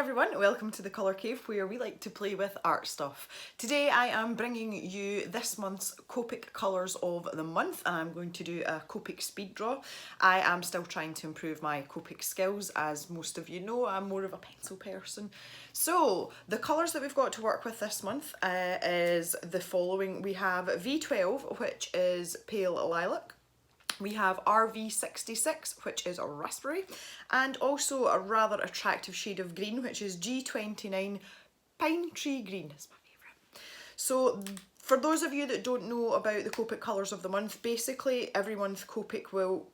everyone, welcome to the Colour Cave where we like to play with art stuff. Today I am bringing you this month's Copic colours of the month and I'm going to do a Copic speed draw. I am still trying to improve my Copic skills. As most of you know, I'm more of a pencil person. So the colours that we've got to work with this month is the following. We have V12, which is Pale Lilac. We have RV66, which is a raspberry, and also a rather attractive shade of green, which is G29 Pine Tree Green. It's my favourite. So for those of you that don't know about the Copic colours of the month, basically every month Copic will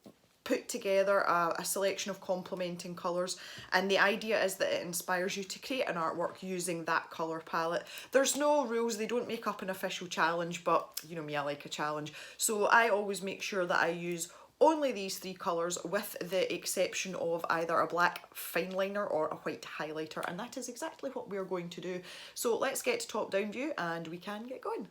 put together a selection of complementing colours, and the idea is that it inspires you to create an artwork using that colour palette. There's no rules, they don't make up an official challenge, but you know me, I like a challenge. So I always make sure that I use only these three colours with the exception of either a black fine liner or a white highlighter, and that is exactly what we're going to do. So let's get to top down view and we can get going.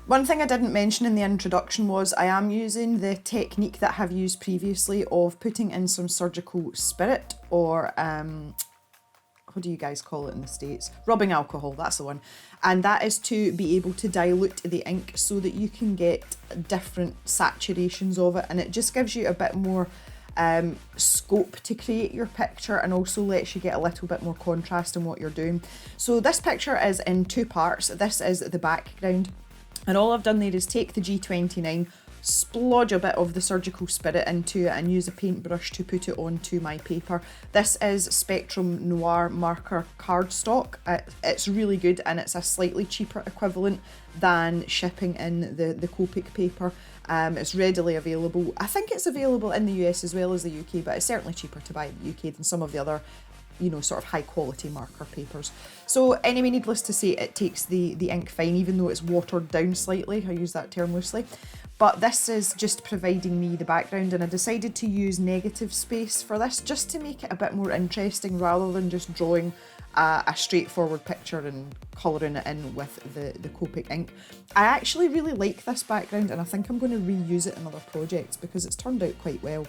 One thing I didn't mention in the introduction was I am using the technique that I've used previously of putting in some surgical spirit, or what do you guys call it in the States? Rubbing alcohol, that's the one. And that is to be able to dilute the ink so that you can get different saturations of it, and it just gives you a bit more scope to create your picture and also lets you get a little bit more contrast in what you're doing. So this picture is in two parts. This is the background. And all I've done there is take the G29, splodge a bit of the surgical spirit into it and use a paintbrush to put it onto my paper. This is Spectrum Noir marker cardstock. It's really good and it's a slightly cheaper equivalent than shipping in the Copic paper. It's readily available. I think it's available in the US as well as the UK, but it's certainly cheaper to buy in the UK than some of the other, you know, sort of high quality marker papers. So anyway, needless to say, it takes the ink fine, even though it's watered down slightly. I use that term loosely. But this is just providing me the background, and I decided to use negative space for this just to make it a bit more interesting rather than just drawing a straightforward picture and colouring it in with the Copic ink. I actually really like this background and I think I'm going to reuse it in other projects because it's turned out quite well.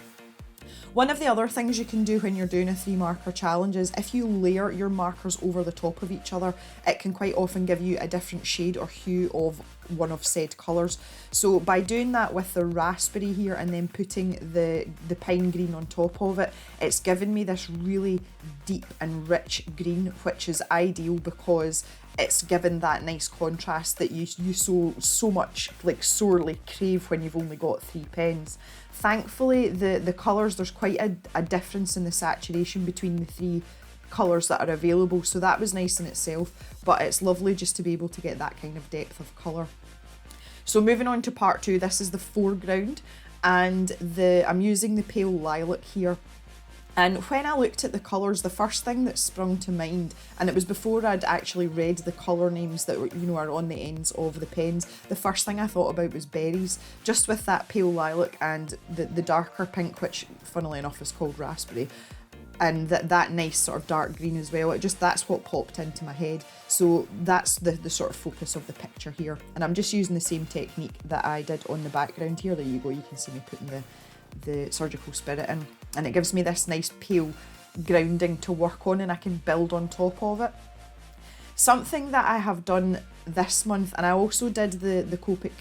One of the other things you can do when you're doing a 3 marker challenge is if you layer your markers over the top of each other, it can quite often give you a different shade or hue of one of said colours. So by doing that with the raspberry here and then putting the pine green on top of it, it's given me this really deep and rich green, which is ideal because it's given that nice contrast that you so much like sorely crave when you've only got 3 pens. Thankfully the colours, there's quite a difference in the saturation between the 3 colours that are available, so that was nice in itself, but it's lovely just to be able to get that kind of depth of colour. So moving on to part 2, this is the foreground, and I'm using the pale lilac here. And when I looked at the colours, the first thing that sprung to mind, and it was before I'd actually read the colour names that were, you know, are on the ends of the pens, the first thing I thought about was berries, just with that pale lilac and the darker pink, which funnily enough is called raspberry, and that nice sort of dark green as well. That's what popped into my head. So that's the sort of focus of the picture here. And I'm just using the same technique that I did on the background here. There you go, you can see me putting the surgical spirit in, and it gives me this nice pale grounding to work on and I can build on top of it. Something that I have done this month, and I also did the Copic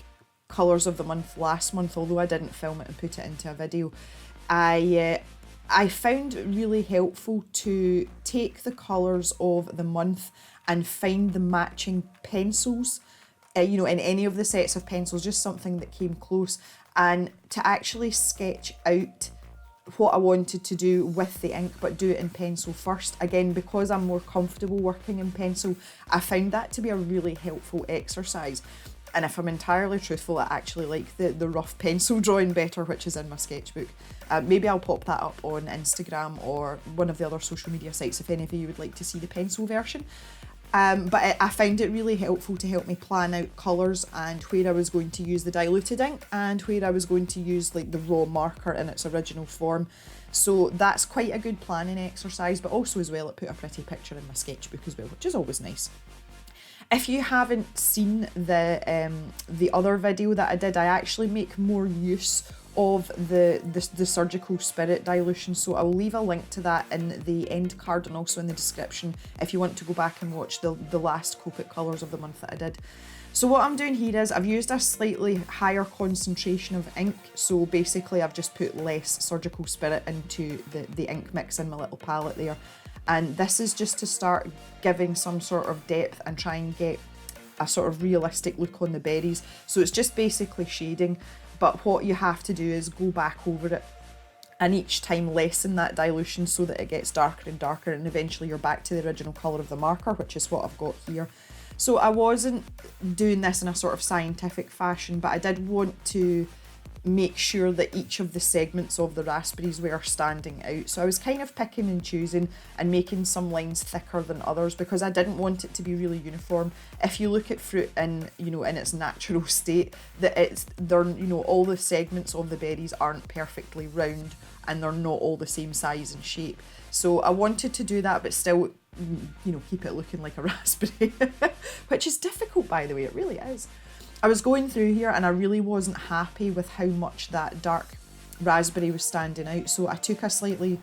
colours of the month last month, although I didn't film it and put it into a video, I found it really helpful to take the colours of the month and find the matching pencils, you know, in any of the sets of pencils, just something that came close, and to actually sketch out what I wanted to do with the ink, but do it in pencil first. Again, because I'm more comfortable working in pencil, I found that to be a really helpful exercise. And if I'm entirely truthful, I actually like the rough pencil drawing better, which is in my sketchbook. Maybe I'll pop that up on Instagram or one of the other social media sites if any of you would like to see the pencil version. But I found it really helpful to help me plan out colours and where I was going to use the diluted ink and where I was going to use like the raw marker in its original form. So that's quite a good planning exercise, but also as well it put a pretty picture in my sketchbook as well, which is always nice. If you haven't seen the other video that I did, I actually make more use of the Surgical Spirit dilution, so I'll leave a link to that in the end card and also in the description if you want to go back and watch the last Copic colours of the month that I did. So what I'm doing here is I've used a slightly higher concentration of ink, so basically I've just put less Surgical Spirit into the ink mix in my little palette there, and this is just to start giving some sort of depth and try and get a sort of realistic look on the berries. So it's just basically shading, but what you have to do is go back over it and each time lessen that dilution so that it gets darker and darker, and eventually you're back to the original colour of the marker, which is what I've got here. So I wasn't doing this in a sort of scientific fashion, but I did want to make sure that each of the segments of the raspberries were standing out. So I was kind of picking and choosing and making some lines thicker than others because I didn't want it to be really uniform. If you look at fruit in, you know, in its natural state, all the segments of the berries aren't perfectly round and they're not all the same size and shape. So I wanted to do that, but still, you know, keep it looking like a raspberry, which is difficult, by the way, it really is. I was going through here and I really wasn't happy with how much that dark raspberry was standing out, so I took a slightly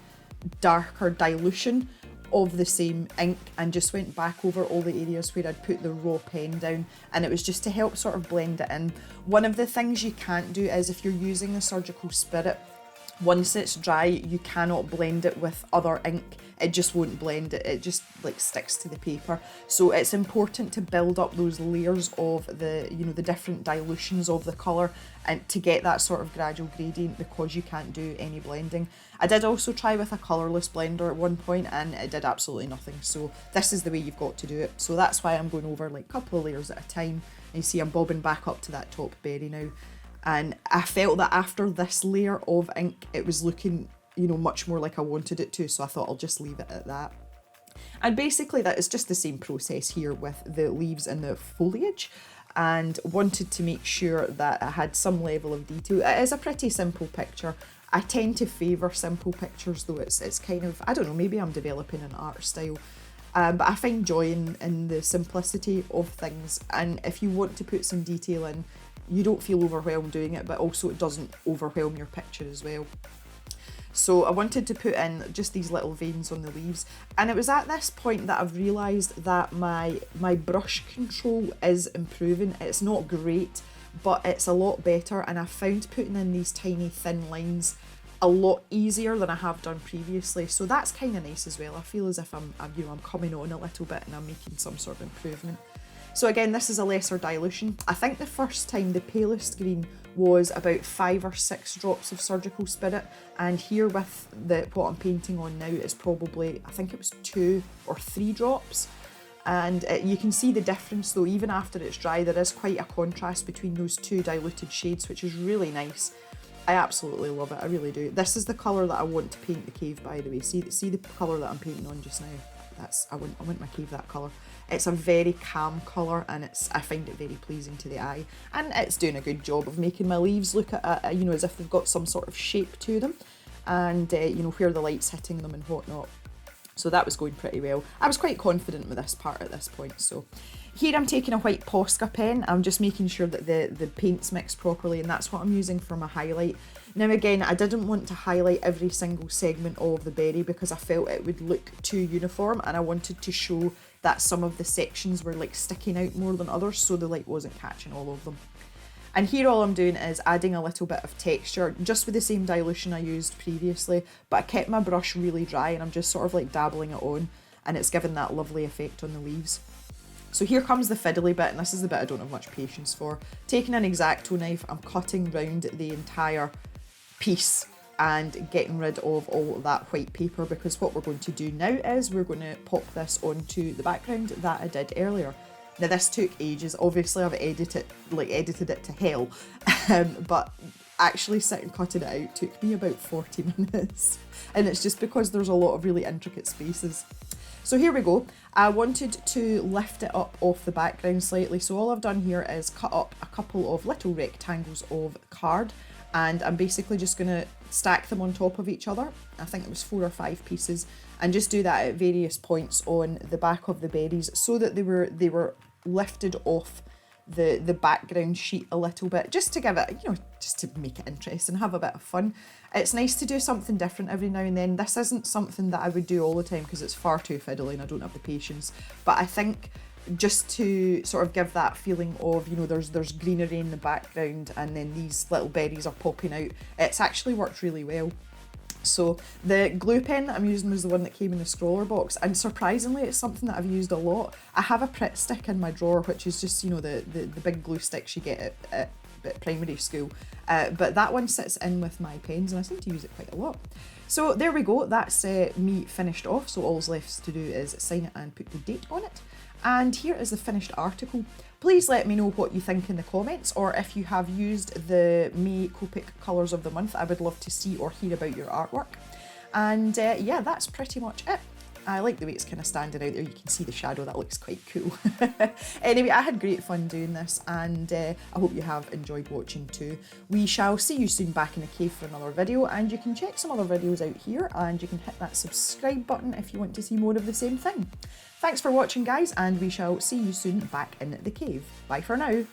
darker dilution of the same ink and just went back over all the areas where I'd put the raw pen down, and it was just to help sort of blend it in. One of the things you can't do is if you're using the Surgical Spirit, once it's dry, you cannot blend it with other ink. It just won't blend it. It just like sticks to the paper. So it's important to build up those layers of the, you know, the different dilutions of the colour and to get that sort of gradual gradient, because you can't do any blending. I did also try with a Colorless Blender at one point and it did absolutely nothing. So this is the way you've got to do it. So that's why I'm going over like a couple of layers at a time. And you see I'm bobbing back up to that top berry now. And I felt that after this layer of ink, it was looking, you know, much more like I wanted it to, so I thought I'll just leave it at that. And basically that is just the same process here with the leaves and the foliage, and wanted to make sure that I had some level of detail. It is a pretty simple picture. I tend to favour simple pictures though. It's kind of, I don't know, maybe I'm developing an art style. But I find joy in the simplicity of things, and if you want to put some detail in, you don't feel overwhelmed doing it, but also it doesn't overwhelm your picture as well. So I wanted to put in just these little veins on the leaves, and it was at this point that I've realised that my brush control is improving. It's not great, but it's a lot better, and I found putting in these tiny thin lines a lot easier than I have done previously. So that's kind of nice as well. I feel as if I'm coming on a little bit and I'm making some sort of improvement. So again, this is a lesser dilution. I think the first time the palest green was about 5 or 6 drops of Surgical Spirit, and here with what I'm painting on now is probably, I think it was 2 or 3 drops. And you can see the difference though, even after it's dry, there is quite a contrast between those 2 diluted shades, which is really nice. I absolutely love it, I really do. This is the colour that I want to paint the cave, by the way. See the colour that I'm painting on just now? I want my cave that colour. It's a very calm colour, and I find it very pleasing to the eye, and it's doing a good job of making my leaves look at you know, as if they've got some sort of shape to them, and you know, where the light's hitting them and whatnot. So that was going pretty well. I was quite confident with this part at this point. So here I'm taking a white Posca pen. I'm just making sure that the paint's mixed properly, and that's what I'm using for my highlight. Now again, I didn't want to highlight every single segment of the berry because I felt it would look too uniform, and I wanted to show that some of the sections were like sticking out more than others, so the light wasn't catching all of them. And here all I'm doing is adding a little bit of texture, just with the same dilution I used previously, but I kept my brush really dry and I'm just sort of like dabbling it on, and it's given that lovely effect on the leaves. So here comes the fiddly bit, and this is the bit I don't have much patience for. Taking an X-Acto knife, I'm cutting round the entire piece and getting rid of all that white paper, because what we're going to do now is we're going to pop this onto the background that I did earlier. Now this took ages. Obviously I've edited it to hell, but actually sitting cutting it out took me about 40 minutes, and it's just because there's a lot of really intricate spaces. So here we go. I wanted to lift it up off the background slightly, so all I've done here is cut up a couple of little rectangles of card, and I'm basically just going to stack them on top of each other. I think it was 4 or 5 pieces, and just do that at various points on the back of the berries so that they were lifted off the background sheet a little bit, just to give it, you know, just to make it interesting, have a bit of fun. It's nice to do something different every now and then. This isn't something that I would do all the time because it's far too fiddly and I don't have the patience. But I think just to sort of give that feeling of, you know, there's greenery in the background and then these little berries are popping out, it's actually worked really well. So the glue pen that I'm using was the one that came in the scroller box, and surprisingly it's something that I've used a lot. I have a Pritt stick in my drawer, which is just, you know, the big glue sticks you get at primary school, but that one sits in with my pens and I seem to use it quite a lot. So there we go, that's me finished off, so all's left to do is sign it and put the date on it. And here is the finished article. Please let me know what you think in the comments, or if you have used the May Copic Colours of the Month. I would love to see or hear about your artwork. And yeah, that's pretty much it. I like the way it's kind of standing out there. You can see the shadow, that looks quite cool. Anyway, I had great fun doing this, and I hope you have enjoyed watching too. We shall see you soon back in the cave for another video, and you can check some other videos out here, and you can hit that subscribe button if you want to see more of the same thing. Thanks for watching, guys, and we shall see you soon back in the cave. Bye for now.